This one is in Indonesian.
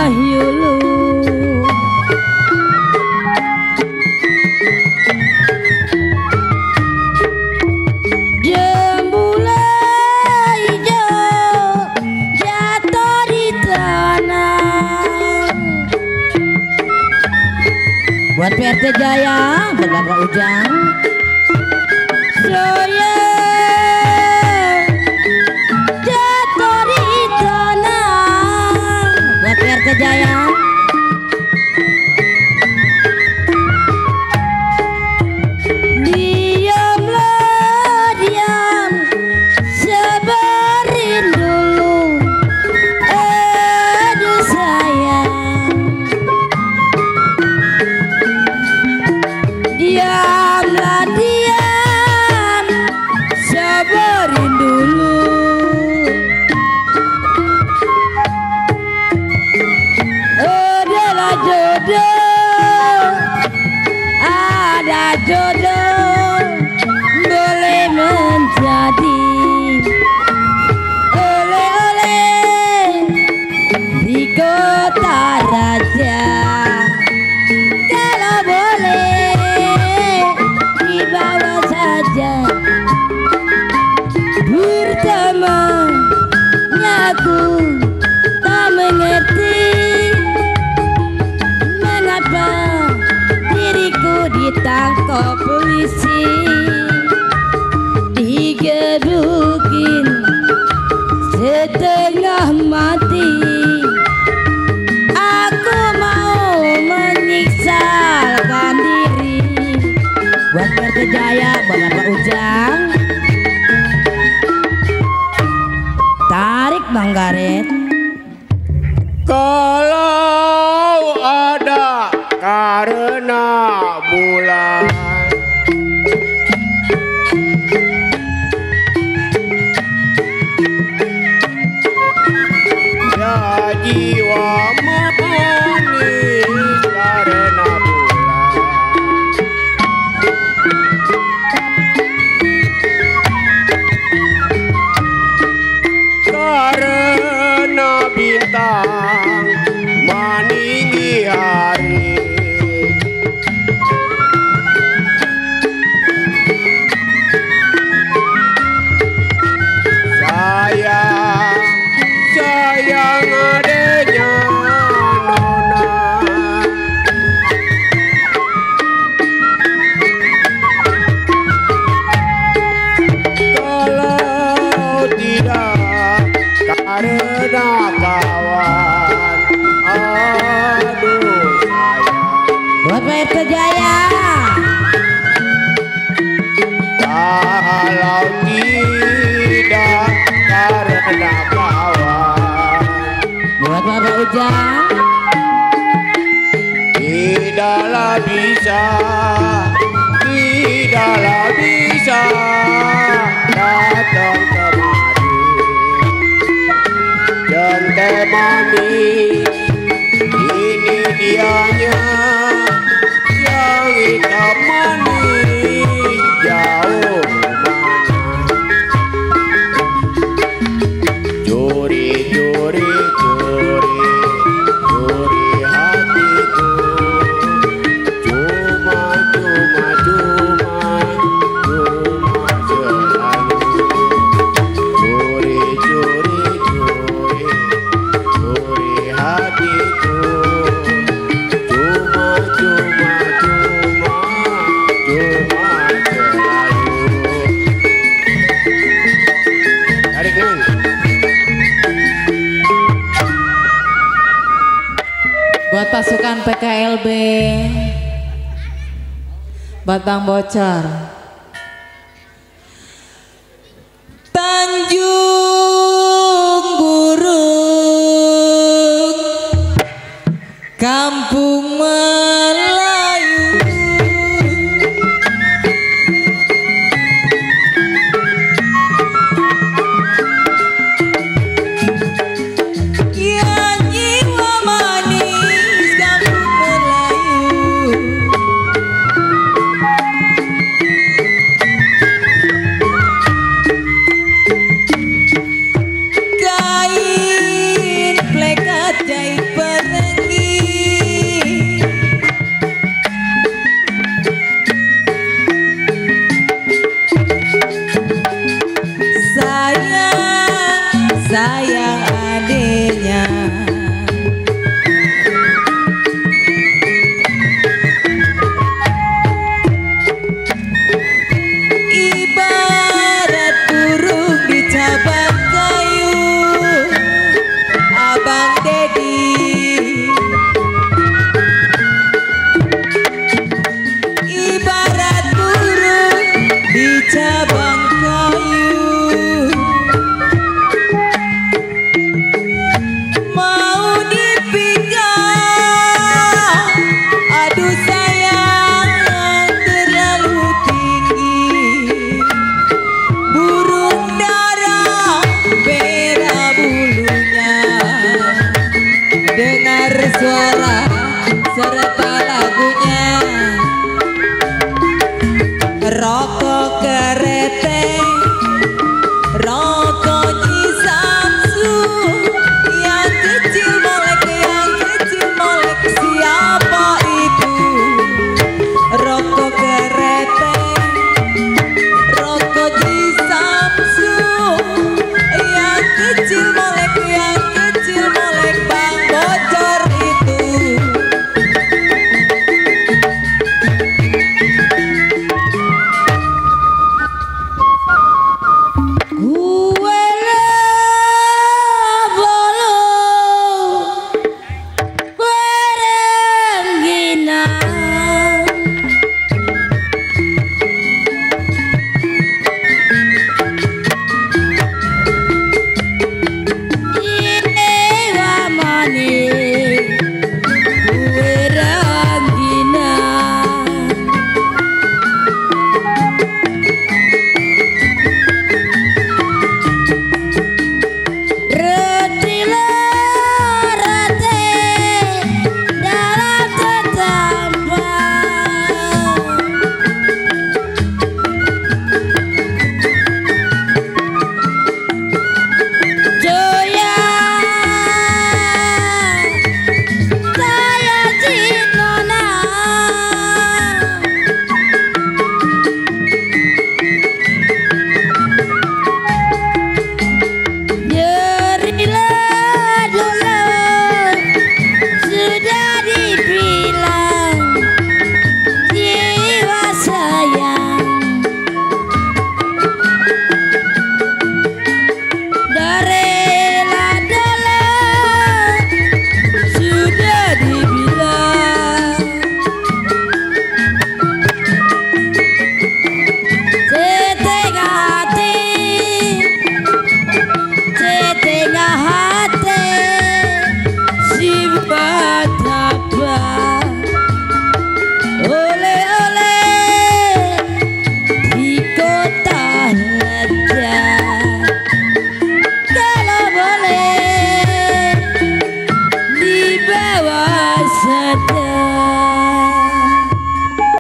yulu jembula hijau jatuh di tanah. Buat PRT Jaya Bapak Ujang saya jatuh di tanah. Buat PRT Jaya diamlah diam sabarin dulu aduh sayang diamlah diam sabarin dulu adalah jodoh ada jodoh boleh menjadi oleh-oleh di kota raja kalau boleh dibawa saja pertamanya aku tak mengerti mengapa diriku ditangkap polisi digebukin setengah mati. Aku mau menyiksakan diri. Buat PRT Jaya Bapak Ujang tarik Bang Garet. Kalau ada karena bulan ya jiwa menangis karena bulan karena bintang meninggi hari sayang adanya nona kalau tidak karena kawan aduh sayang. Buat PRT Jaya Kalau tidak karena kawan buat Bapak Ujang tidaklah bisa datang kemari jente manis ini dianya yang hitam manis jauh mana curi hatiku cuma selalu curi hatiku cuma selalu. Tarik nang. Buat pasukan PKLB Batang Bocor Tanjung Burung Kampung Melayu ya jiwa manis Kampung Melayu kain plekat jahit sayang adiknya. Ibarat burung di cabang kayu, Abang Dedi. Ibarat burung di cabang kayu, mau dipegang, aduh sayang terlalu tinggi. Burung dara merah bulunya, dengar suara serta lagunya. Rokok kereteng, rokok Cisamsu, yang kecil molek siapa itu? Rokok kereteng, rokok Cisamsu, yang kecil molek Bang Bocor itu. Di bawah sadar